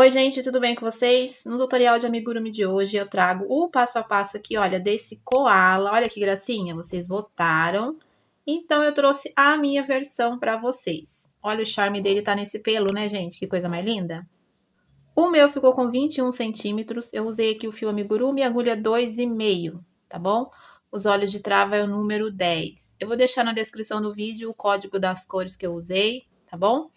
Oi, gente, tudo bem com vocês? No tutorial de amigurumi de hoje eu trago o passo a passo aqui, olha, desse koala. Olha que gracinha, vocês votaram. Então eu trouxe a minha versão para vocês. Olha o charme dele, tá nesse pelo, né, gente? Que coisa mais linda. O meu ficou com 21 centímetros. Eu usei aqui o fio amigurumi, agulha 2,5, tá bom? Os olhos de trava é o número 10. Eu vou deixar na descrição do vídeo o código das cores que eu usei, tá bom?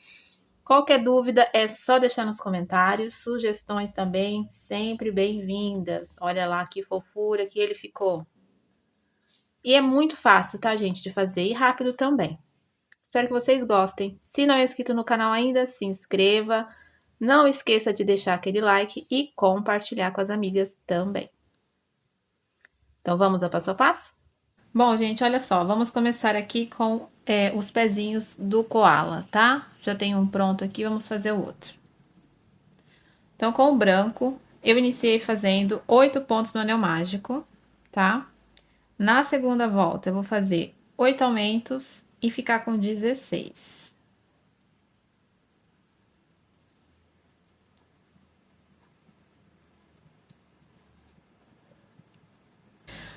Qualquer dúvida é só deixar nos comentários, sugestões também, sempre bem-vindas. Olha lá que fofura que ele ficou. E é muito fácil, tá, gente, de fazer e rápido também. Espero que vocês gostem. Se não é inscrito no canal ainda, se inscreva. Não esqueça de deixar aquele like e compartilhar com as amigas também. Então vamos ao passo a passo? Bom, gente, olha só, vamos começar aqui com os pezinhos do koala, tá? Já tenho um pronto aqui, vamos fazer o outro. Então, com o branco, eu iniciei fazendo 8 pontos no anel mágico, tá? Na segunda volta, eu vou fazer 8 aumentos e ficar com 16.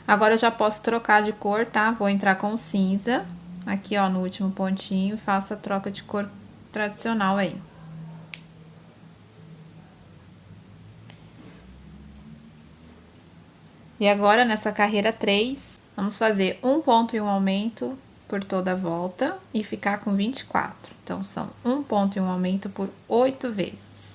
Agora, eu já posso trocar de cor, tá? Vou entrar com cinza, aqui, ó, no último pontinho, e faço a troca de cor tradicional aí. E agora, nessa carreira 3, vamos fazer um ponto e um aumento por toda a volta e ficar com 24. Então, são um ponto e um aumento por 8 vezes.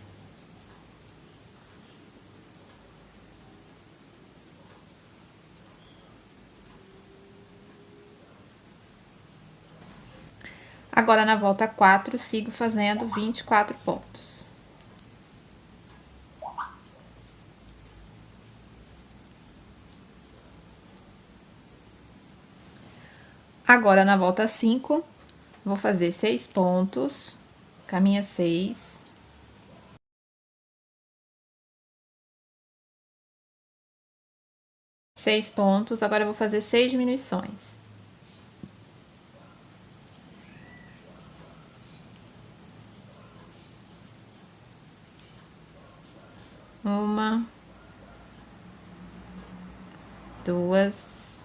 Agora, na volta 4, sigo fazendo 24 pontos. Agora, na volta 5, vou fazer 6 pontos, caminha 6. Seis pontos, agora eu vou fazer 6 diminuições. Uma, duas,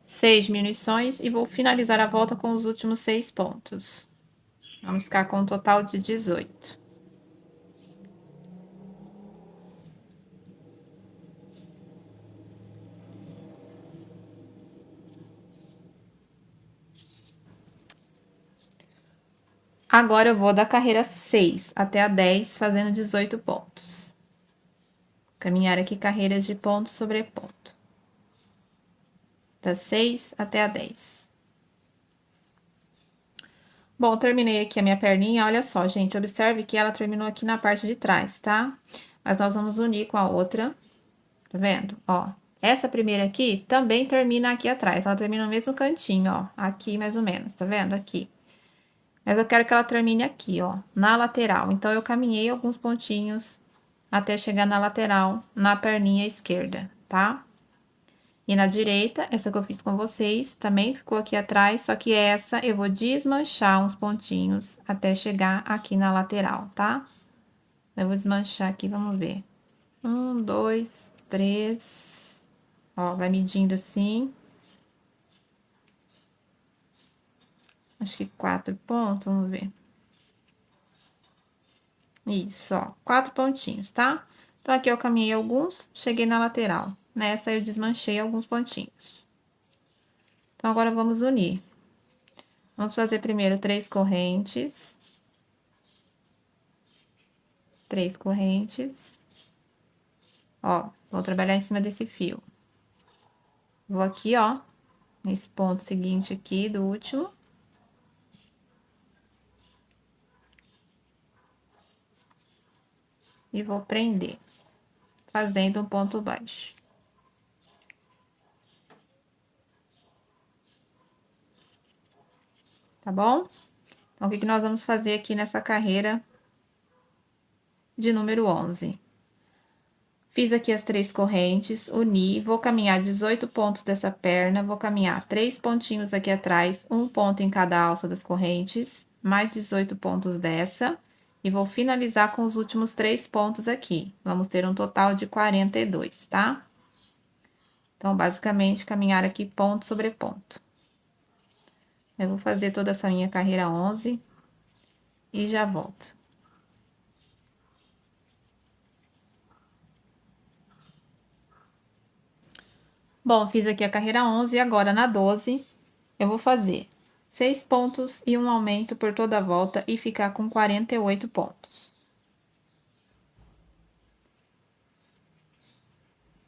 seis diminuições e vou finalizar a volta com os últimos 6 pontos. Vamos ficar com um total de 18. Agora, eu vou da carreira 6 até a 10, fazendo 18 pontos. Caminhar aqui carreiras de ponto sobre ponto. Da 6 até a 10. Bom, terminei aqui a minha perninha, olha só, gente, observe que ela terminou aqui na parte de trás, tá? Mas nós vamos unir com a outra, tá vendo? Ó, essa primeira aqui também termina aqui atrás, ela termina no mesmo cantinho, ó, aqui mais ou menos, tá vendo? Aqui. Mas eu quero que ela termine aqui, ó, na lateral. Então, eu caminhei alguns pontinhos até chegar na lateral, na perninha esquerda, tá? E na direita, essa que eu fiz com vocês, também ficou aqui atrás, só que essa eu vou desmanchar uns pontinhos até chegar aqui na lateral, tá? Eu vou desmanchar aqui, vamos ver. 1, 2, 3. Ó, vai medindo assim. Acho que 4 pontos, vamos ver. Isso, ó, 4 pontinhos, tá? Então, aqui eu caminhei alguns, cheguei na lateral. Nessa, eu desmanchei alguns pontinhos. Então, agora, vamos unir. Vamos fazer primeiro 3 correntes. 3 correntes. Ó, vou trabalhar em cima desse fio. Vou aqui, ó, nesse ponto seguinte aqui do último. E vou prender, fazendo um ponto baixo. Tá bom? Então, o que que nós vamos fazer aqui nessa carreira de número 11? Fiz aqui as 3 correntes, uni, vou caminhar 18 pontos dessa perna, vou caminhar 3 pontinhos aqui atrás, um ponto em cada alça das correntes, mais 18 pontos dessa, e vou finalizar com os últimos 3 pontos aqui. Vamos ter um total de 42, tá? Então, basicamente, caminhar aqui ponto sobre ponto. Eu vou fazer toda essa minha carreira 11 e já volto. Bom, fiz aqui a carreira 11 e agora na 12 eu vou fazer 6 pontos e um aumento por toda a volta e ficar com 48 pontos.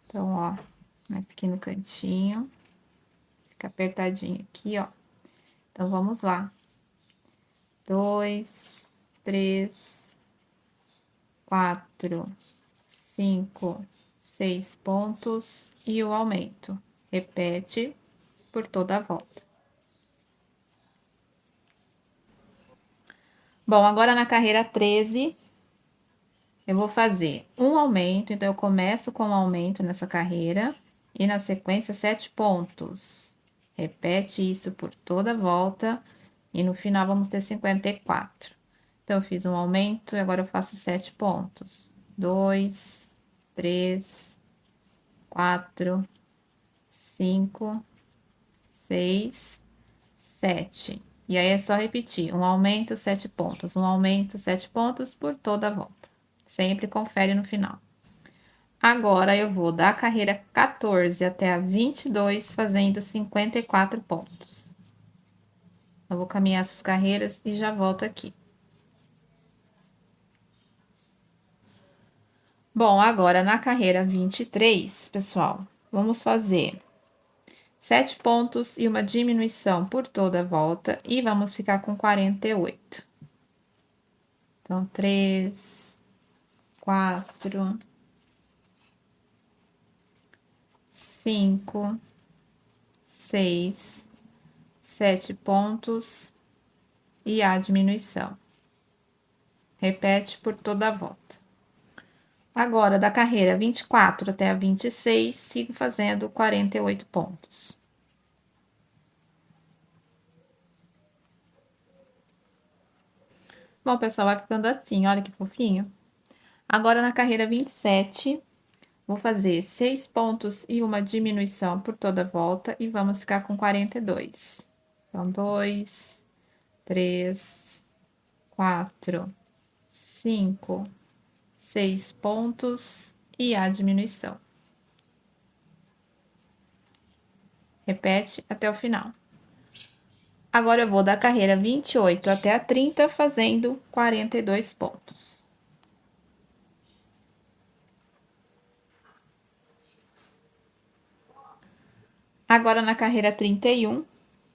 Então, ó, mais aqui no cantinho, fica apertadinho aqui, ó. Então, vamos lá. 2, 3, 4, 5, 6 pontos e o aumento. Repete por toda a volta. Bom, agora na carreira 13, eu vou fazer um aumento, então eu começo com um aumento nessa carreira e na sequência 7 pontos. Repete isso por toda a volta e no final vamos ter 54. Então, eu fiz um aumento e agora eu faço 7 pontos. 2, 3, 4, 5, 6, 7. E aí é só repetir, um aumento, 7 pontos, um aumento, 7 pontos por toda a volta. Sempre confere no final. Agora, eu vou da carreira 14 até a 22, fazendo 54 pontos. Eu vou caminhar essas carreiras e já volto aqui. Bom, agora na carreira 23, pessoal, vamos fazer 7 pontos e uma diminuição por toda a volta e vamos ficar com 48. Então, 3, 4, 5, 6, 7 pontos e a diminuição. Repete por toda a volta. Agora, da carreira 24 até a 26, sigo fazendo 48 pontos. Bom, pessoal, vai ficando assim, olha que fofinho. Agora, na carreira 27, vou fazer 6 pontos e uma diminuição por toda a volta e vamos ficar com 42. Então, 2, 3, 4, 5, 6 pontos e a diminuição. Repete até o final. Agora, eu vou da carreira 28 até a 30, fazendo 42 pontos. Agora, na carreira 31,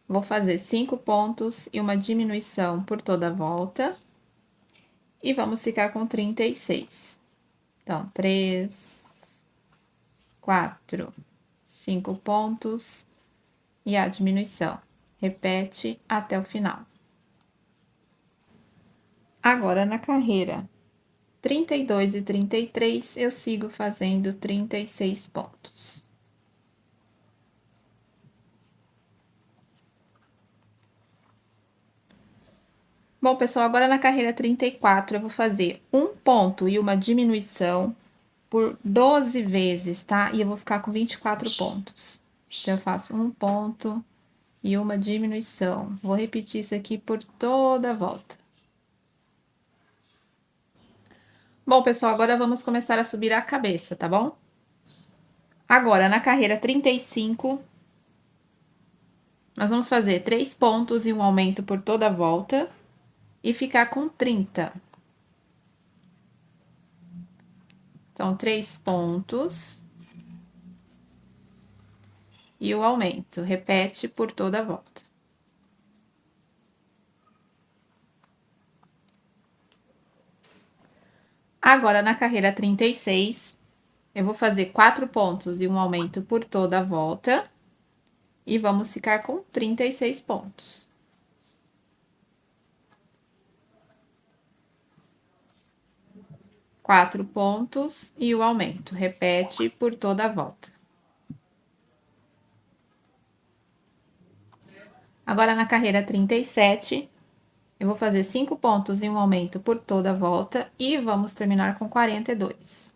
vou fazer 5 pontos e uma diminuição por toda a volta. E vamos ficar com 36. Então, 3, 4, 5 pontos e a diminuição. Repete até o final. Agora, na carreira 32 e 33, eu sigo fazendo 36 pontos. Bom, pessoal, agora na carreira 34, eu vou fazer um ponto e uma diminuição por 12 vezes, tá? E eu vou ficar com 24 pontos. Então, eu faço um ponto e uma diminuição. Vou repetir isso aqui por toda a volta. Bom, pessoal, agora vamos começar a subir a cabeça, tá bom? Agora, na carreira 35, nós vamos fazer 3 pontos e um aumento por toda a volta e ficar com 30. Então, 3 pontos e o aumento. Repete por toda a volta. Agora, na carreira 36, eu vou fazer 4 pontos e um aumento por toda a volta. E vamos ficar com 36 pontos. 4 pontos e o aumento. Repete por toda a volta. Agora, na carreira 37, eu vou fazer 5 pontos e um aumento por toda a volta e vamos terminar com 42.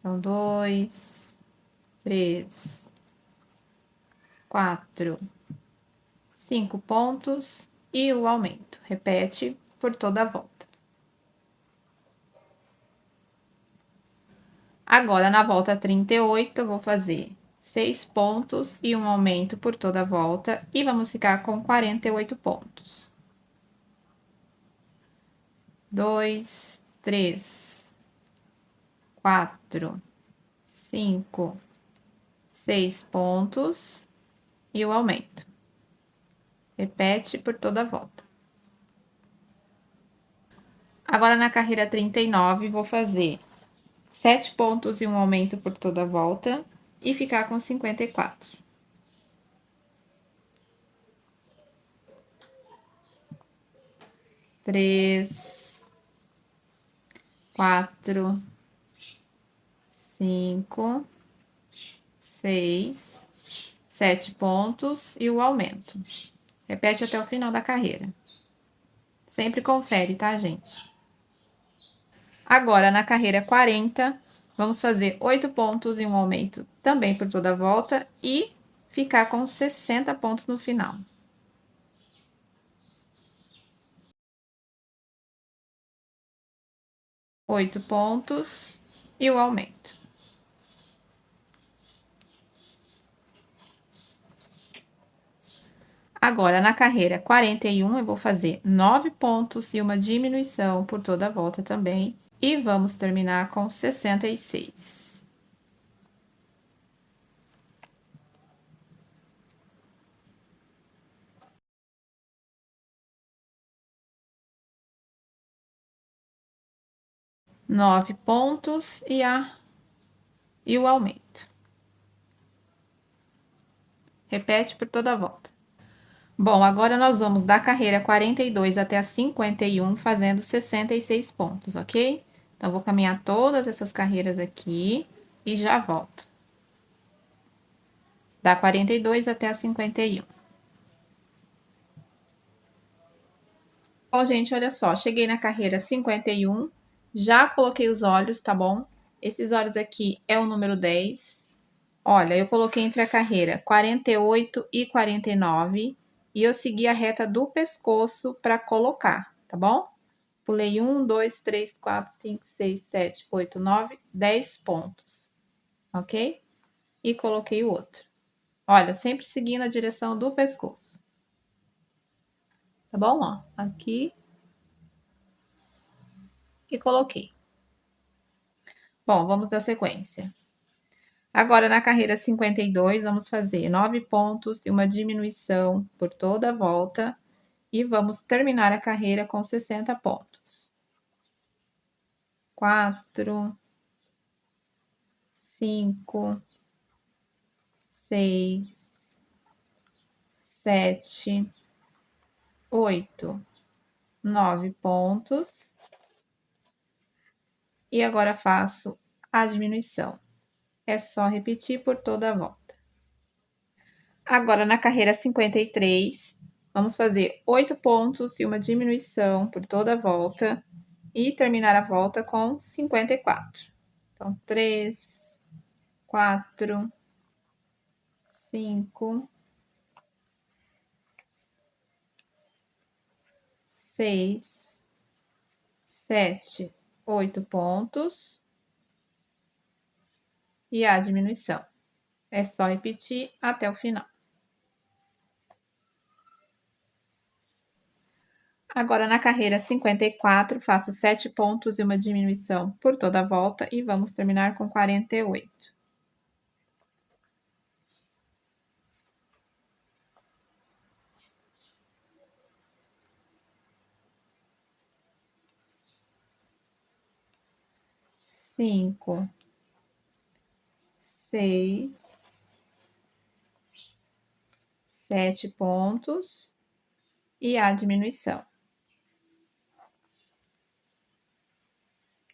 Então, 2, 3, 4, 5 pontos e o aumento. Repete por toda a volta. Agora, na volta 38, eu vou fazer 6 pontos e um aumento por toda a volta e vamos ficar com 48 pontos. 2, 3, 4, 5, 6 pontos e o aumento. Repete por toda a volta. Agora, na carreira 39, vou fazer 7 pontos e um aumento por toda a volta e ficar com 54. 3, 4, 5, 6, 7 pontos e o aumento. Repete até o final da carreira. Sempre confere, tá, gente? Agora, na carreira 40, vamos fazer 8 pontos e um aumento também por toda a volta e ficar com 60 pontos no final. 8 pontos e o aumento. Agora, na carreira 41, eu vou fazer 9 pontos e uma diminuição por toda a volta também. E vamos terminar com 66. Nove pontos e o aumento. Repete por toda a volta. Bom, agora nós vamos da carreira 42 até a 51, fazendo 66 pontos, ok? Então, vou caminhar todas essas carreiras aqui e já volto. Da 42 até a 51. Bom, gente, olha só, cheguei na carreira 51, já coloquei os olhos, tá bom? Esses olhos aqui é o número 10. Olha, eu coloquei entre a carreira 48 e 49 e eu segui a reta do pescoço para colocar, tá bom? Pulei 1, 2, 3, 4, 5, 6, 7, 8, 9, 10 pontos, ok? E coloquei o outro. Olha, sempre seguindo a direção do pescoço. Tá bom? Ó, aqui. E coloquei. Bom, vamos dar sequência. Agora, na carreira 52, vamos fazer 9 pontos e uma diminuição por toda a volta. E vamos terminar a carreira com 60 pontos. 4, 5, 6, 7, 8, 9 pontos. E agora faço a diminuição. É só repetir por toda a volta. Agora, na carreira 53, vamos fazer 8 pontos e uma diminuição por toda a volta e terminar a volta com 54. Então, 3, 4, 5, 6, 7, 8 pontos e a diminuição. É só repetir até o final. Agora, na carreira 54, faço 7 pontos e uma diminuição por toda a volta e vamos terminar com 48. Cinco, 6, 7 pontos e a diminuição.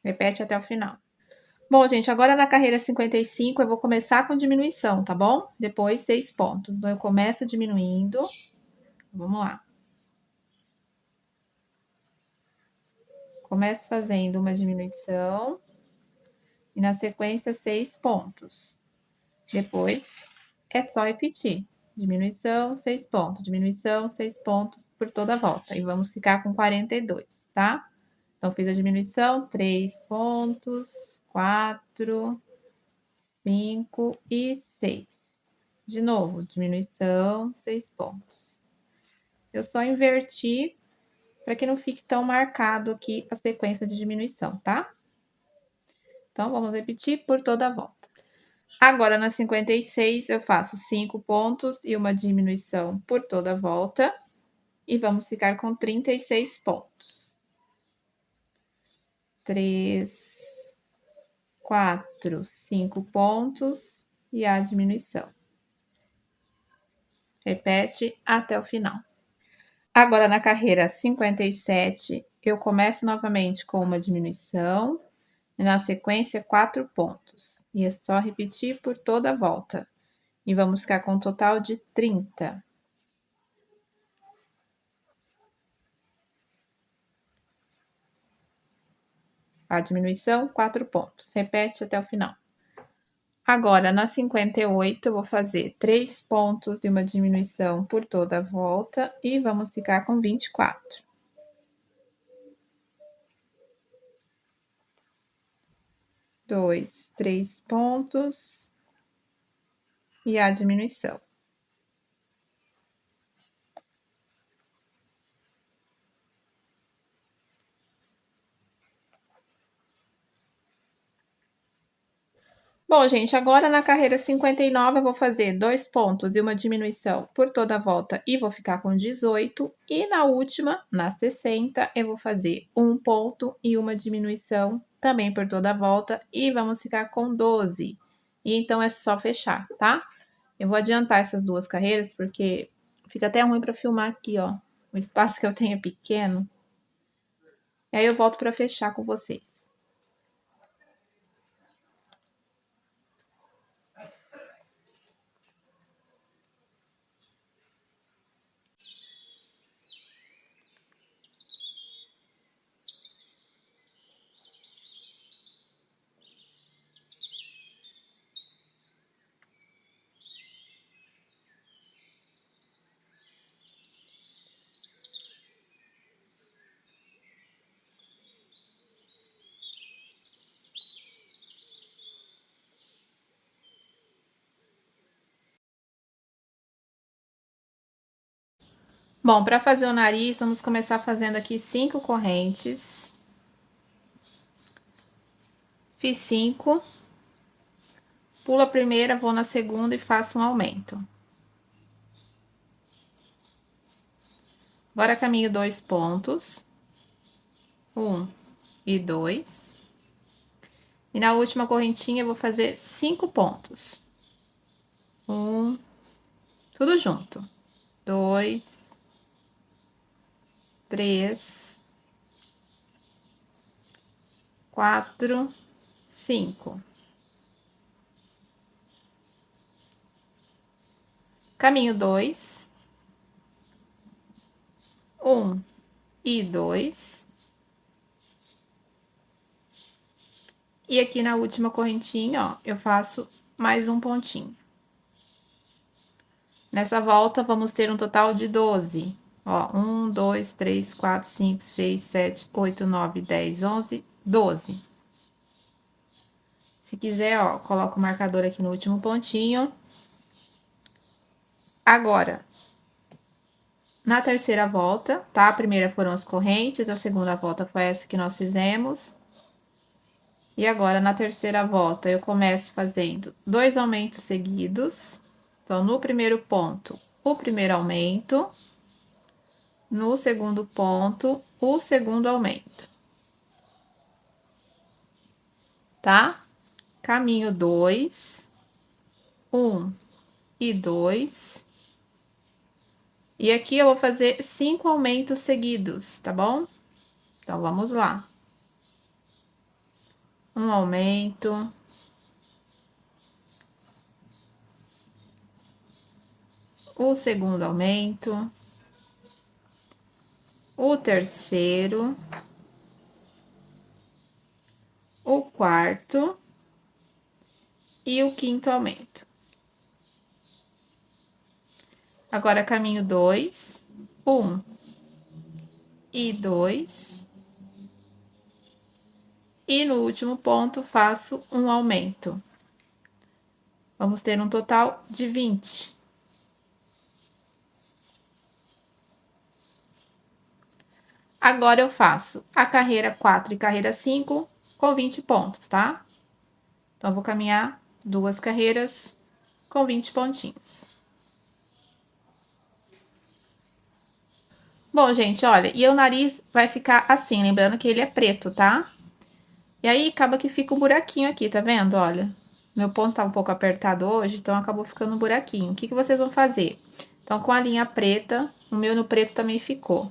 Repete até o final. Bom, gente, agora na carreira 55 eu vou começar com diminuição, tá bom? Depois 6 pontos. Então, eu começo diminuindo. Vamos lá. Começo fazendo uma diminuição. E na sequência, 6 pontos. Depois, é só repetir. Diminuição, 6 pontos. Diminuição, 6 pontos por toda a volta. E vamos ficar com 42, tá? Então, fiz a diminuição, 3 pontos, 4, 5 e 6. De novo, diminuição, 6 pontos. Eu só inverti para que não fique tão marcado aqui a sequência de diminuição, tá? Então, vamos repetir por toda a volta. Agora, na 56, eu faço 5 pontos e uma diminuição por toda a volta. E vamos ficar com 36 pontos. 3, 4, 5 pontos e a diminuição. Repete até o final. Agora, na carreira 57, eu começo novamente com uma diminuição. E na sequência, 4 pontos. E é só repetir por toda a volta. E vamos ficar com um total de 30. A diminuição, 4 pontos. Repete até o final. Agora, na 58, eu vou fazer 3 pontos e uma diminuição por toda a volta. E vamos ficar com 24. 2, 3 pontos e a diminuição. Bom, gente, agora na carreira 59 eu vou fazer 2 pontos e uma diminuição por toda a volta e vou ficar com 18. E na última, na 60, eu vou fazer 1 ponto e uma diminuição também por toda a volta e vamos ficar com 12. E então é só fechar, tá? Eu vou adiantar essas duas carreiras porque fica até ruim para filmar aqui, ó. O espaço que eu tenho é pequeno. E aí eu volto para fechar com vocês. Bom, para fazer o nariz, vamos começar fazendo aqui 5 correntes. Fiz 5. Pulo a primeira, vou na segunda e faço um aumento. Agora, caminho 2 pontos. 1 e 2. E na última correntinha, eu vou fazer 5 pontos. 1, tudo junto. 2, 3, 4, 5. Caminho 2, 1 e 2. E aqui na última correntinha, ó, eu faço mais um pontinho. Nessa volta, vamos ter um total de 12. Ó, 1, 2, 3, 4, 5, 6, 7, 8, 9, 10, 11, 12. Se quiser, ó, coloca o marcador aqui no último pontinho. Agora, na terceira volta, tá? A primeira foram as correntes, a segunda volta foi essa que nós fizemos. E agora, na terceira volta, eu começo fazendo 2 aumentos seguidos. Então, no primeiro ponto, o primeiro aumento. No segundo ponto, o segundo aumento. Tá? Caminho 2, 1 e 2. E aqui eu vou fazer 5 aumentos seguidos, tá bom? Então, vamos lá. um aumento, o segundo aumento, o terceiro, o quarto e o quinto aumento. Agora, caminho 2, 1 e 2. E no último ponto, faço um aumento. Vamos ter um total de 20. Agora, eu faço a carreira 4 e carreira 5 com 20 pontos, tá? Então, eu vou caminhar 2 carreiras com 20 pontinhos. Bom, gente, olha, e o nariz vai ficar assim, lembrando que ele é preto, tá? E aí, acaba que fica um buraquinho aqui, tá vendo? Olha, meu ponto tá um pouco apertado hoje, então acabou ficando um buraquinho. O que que vocês vão fazer? Então, com a linha preta, o meu no preto também ficou.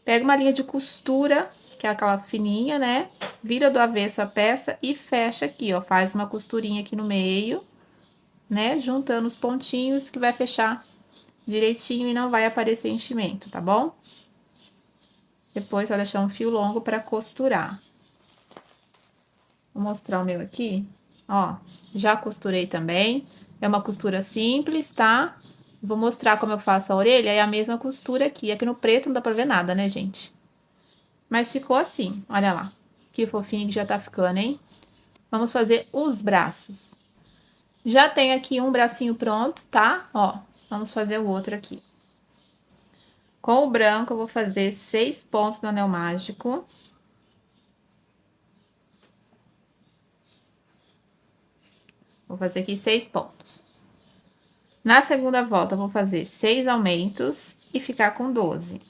Pega uma linha de costura, que é aquela fininha, né? Vira do avesso a peça e fecha aqui, ó. Faz uma costurinha aqui no meio, né? Juntando os pontinhos que vai fechar direitinho e não vai aparecer enchimento, tá bom? Depois, só deixar um fio longo pra costurar. Vou mostrar o meu aqui, ó, já costurei também, é uma costura simples, tá? Vou mostrar como eu faço a orelha, é a mesma costura aqui no preto não dá pra ver nada, né, gente? Mas ficou assim, olha lá, que fofinho que já tá ficando, hein? Vamos fazer os braços. Já tenho aqui um bracinho pronto, tá? Ó, vamos fazer o outro aqui. Com o branco, eu vou fazer 6 pontos no anel mágico. Vou fazer aqui 6 pontos. Na segunda volta, eu vou fazer 6 aumentos e ficar com 12.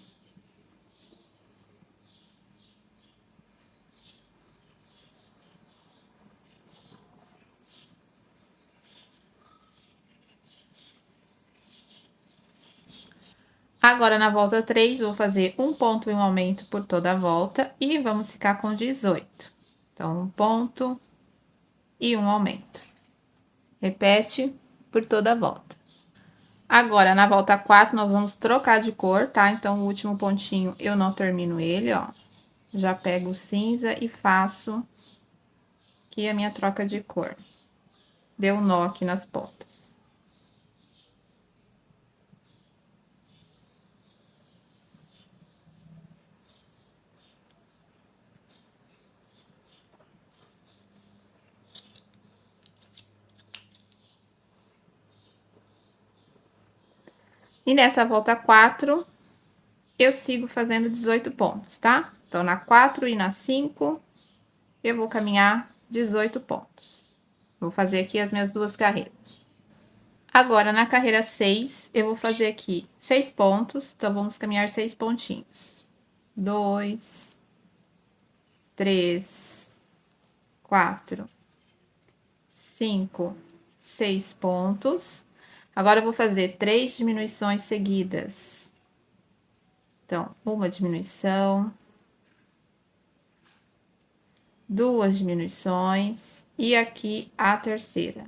Agora, na volta 3, vou fazer um ponto e um aumento por toda a volta e vamos ficar com 18. Então, um ponto e um aumento. Repete por toda a volta. Agora, na volta 4, nós vamos trocar de cor, tá? Então, o último pontinho eu não termino ele, ó. Já pego o cinza e faço aqui a minha troca de cor. Deu um nó aqui nas pontas. E nessa volta 4, eu sigo fazendo 18 pontos, tá? Então, na 4 e na 5, eu vou caminhar 18 pontos. Vou fazer aqui as minhas 2 carreiras. Agora, na carreira 6, eu vou fazer aqui 6 pontos, então, vamos caminhar 6 pontinhos. 2, 3, 4, 5, 6 pontos. Agora, eu vou fazer 3 diminuições seguidas. Então, uma diminuição, 2 diminuições e aqui a terceira.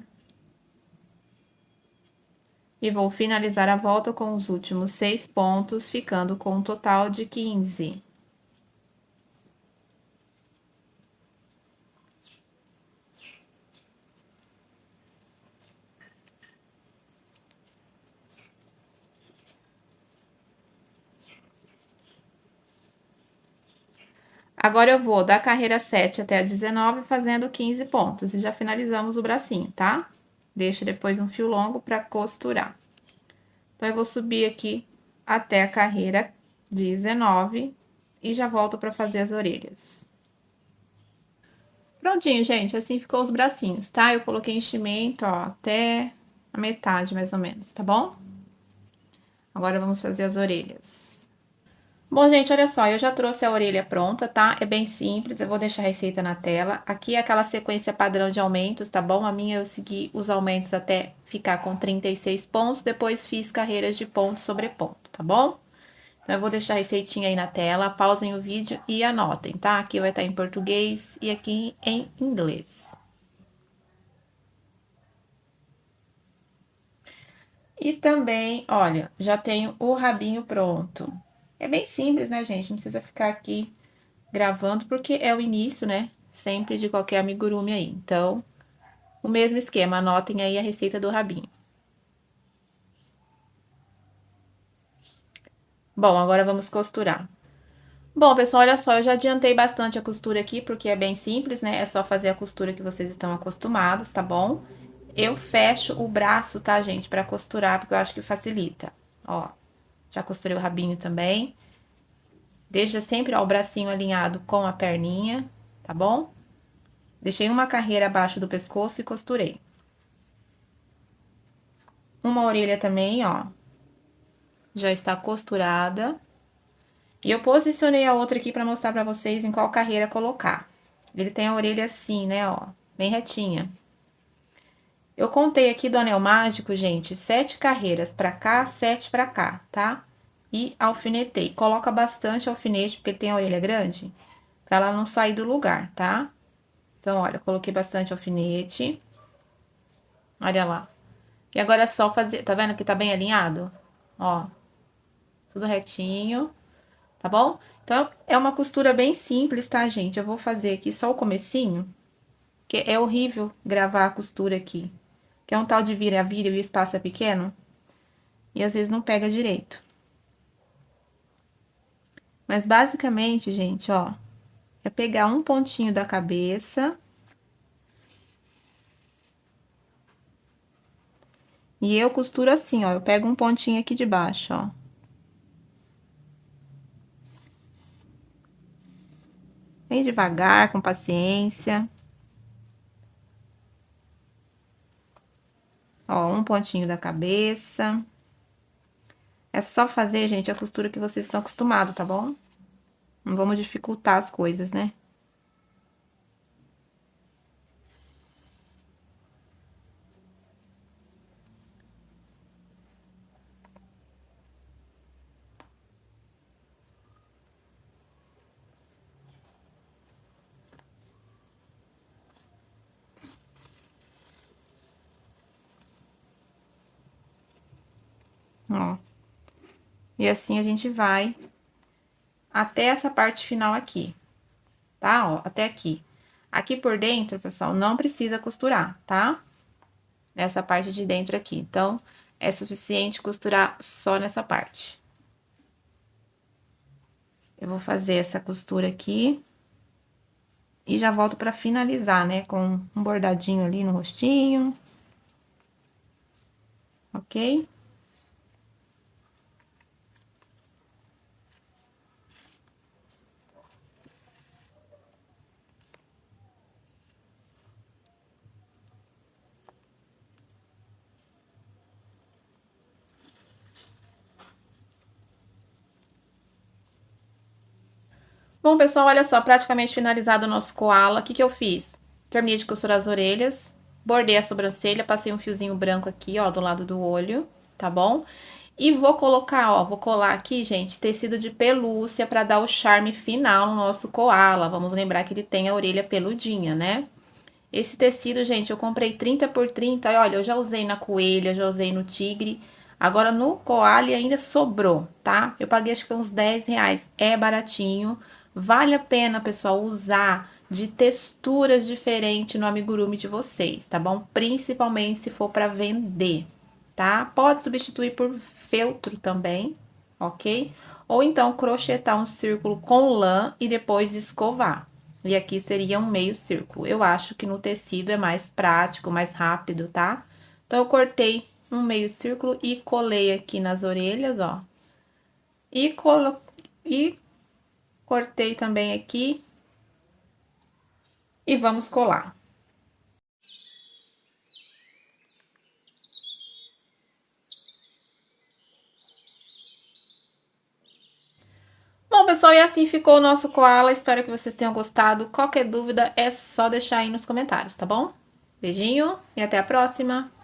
E vou finalizar a volta com os últimos 6 pontos, ficando com um total de 15. Agora, eu vou da carreira 7 até a 19, fazendo 15 pontos. E já finalizamos o bracinho, tá? Deixa depois um fio longo pra costurar. Então, eu vou subir aqui até a carreira 19 e já volto pra fazer as orelhas. Prontinho, gente, assim ficou os bracinhos, tá? Eu coloquei enchimento, ó, até a metade, mais ou menos, tá bom? Agora, vamos fazer as orelhas. Bom, gente, olha só, eu já trouxe a orelha pronta, tá? É bem simples, eu vou deixar a receita na tela. Aqui é aquela sequência padrão de aumentos, tá bom? A minha eu segui os aumentos até ficar com 36 pontos, depois fiz carreiras de ponto sobre ponto, tá bom? Então, eu vou deixar a receitinha aí na tela, pausem o vídeo e anotem, tá? Aqui vai estar em português e aqui em inglês. E também, olha, já tenho o rabinho pronto. É bem simples, né, gente? Não precisa ficar aqui gravando, porque é o início, né? Sempre de qualquer amigurumi aí. Então, o mesmo esquema, anotem aí a receita do rabinho. Bom, agora vamos costurar. Bom, pessoal, olha só, eu já adiantei bastante a costura aqui, porque é bem simples, né? É só fazer a costura que vocês estão acostumados, tá bom? Eu fecho o braço, tá, gente, pra costurar, porque eu acho que facilita. Ó, já costurei o rabinho também. Deixa sempre, ó, o bracinho alinhado com a perninha, tá bom? Deixei uma carreira abaixo do pescoço e costurei. Uma orelha também, ó, já está costurada. E eu posicionei a outra aqui pra mostrar pra vocês em qual carreira colocar. Ele tem a orelha assim, né, ó, bem retinha. Eu contei aqui do anel mágico, gente, 7 carreiras pra cá, 7 pra cá, tá? E alfinetei. Coloca bastante alfinete, porque ele tem a orelha grande, pra ela não sair do lugar, tá? Então, olha, coloquei bastante alfinete. Olha lá. E agora é só fazer, tá vendo que tá bem alinhado? Ó, tudo retinho, tá bom? Então, é uma costura bem simples, tá, gente? Eu vou fazer aqui só o comecinho, que é horrível gravar a costura aqui. Que é um tal de vira-vira e o espaço é pequeno. E às vezes não pega direito. Mas basicamente, gente, ó, é pegar um pontinho da cabeça. E eu costuro assim, ó, eu pego um pontinho aqui de baixo, ó. Bem devagar, com paciência. Ó, um pontinho da cabeça. É só fazer, gente, a costura que vocês estão acostumados, tá bom? Não vamos dificultar as coisas, né? Ó. E assim a gente vai até essa parte final aqui, tá? Ó, até aqui. Aqui por dentro, pessoal, não precisa costurar, tá? Nessa parte de dentro aqui. Então, é suficiente costurar só nessa parte. Eu vou fazer essa costura aqui. E já volto pra finalizar, né? Com um bordadinho ali no rostinho. Ok? Bom, pessoal, olha só, praticamente finalizado o nosso koala. O que que eu fiz? Terminei de costurar as orelhas, bordei a sobrancelha, passei um fiozinho branco aqui, ó, do lado do olho, tá bom? E vou colocar, ó, vou colar aqui, gente, tecido de pelúcia pra dar o charme final no nosso koala. Vamos lembrar que ele tem a orelha peludinha, né? Esse tecido, gente, eu comprei 30 por 30, e olha, eu já usei na coelha, já usei no tigre. Agora, no koala ainda sobrou, tá? Eu paguei, acho que foi uns 10 reais. É baratinho. Vale a pena, pessoal, usar de texturas diferentes no amigurumi de vocês, tá bom? Principalmente se for para vender, tá? Pode substituir por feltro também, ok? Ou então, crochetar um círculo com lã e depois escovar. E aqui seria um meio círculo. Eu acho que no tecido é mais prático, mais rápido, tá? Então, eu cortei um meio círculo e colei aqui nas orelhas, ó. E cortei também aqui. E vamos colar. Bom, pessoal, e assim ficou o nosso koala. Espero que vocês tenham gostado. Qualquer dúvida é só deixar aí nos comentários, tá bom? Beijinho e até a próxima!